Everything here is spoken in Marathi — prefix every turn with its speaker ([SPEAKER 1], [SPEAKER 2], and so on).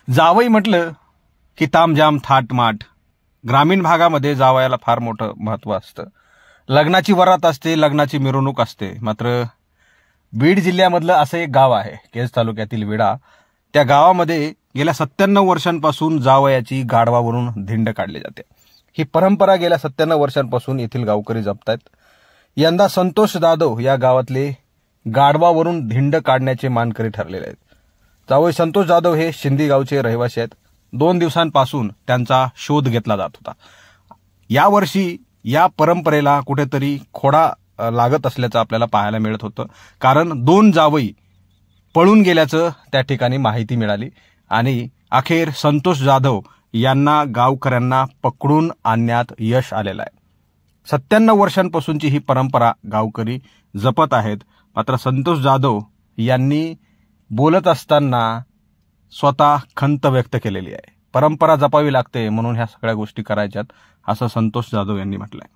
[SPEAKER 1] जावई म्हटलं की तामजाम थाटमाट. ग्रामीण भागामध्ये जावयाला फार मोठं महत्व असतं. लग्नाची वरात असते, लग्नाची मिरवणूक असते. मात्र बीड जिल्ह्यामधलं असं एक गाव आहे, केज तालुक्यातील विडा. त्या गावामध्ये गेल्या 97 वर्षांपासून जावयाची गाढवावरून धिंड काढली जाते. ही परंपरा गेल्या 97 वर्षांपासून येथील गावकरी जपतायत. यंदा संतोष जाधव या गावातले गाढवावरून धिंड काढण्याचे मानकरी ठरलेले आहेत. जावई संतोष जाधव हे शिंदी गावचे रहिवासी आहेत. 2 दिवसांपासून त्यांचा शोध घेतला जात होता. यावर्षी या परंपरेला कुठेतरी खोडा लागत असल्याचं आपल्याला पाहायला मिळत होतं. कारण 2 जावई पळून गेल्याचं त्या ठिकाणी माहिती मिळाली आणि अखेर संतोष जाधव यांना गावकऱ्यांना पकडून आणण्यात यश आलेलं आहे. 97 वर्षांपासूनची ही परंपरा गावकरी जपत आहेत. मात्र संतोष जाधव यांनी बोलत असताना स्वतः खंत व्यक्त केलेली आहे. परंपरा जपावी लागते म्हणून ह्या सगळ्या गोष्टी करायच्यात, असं संतोष जाधव यांनी म्हटलंय.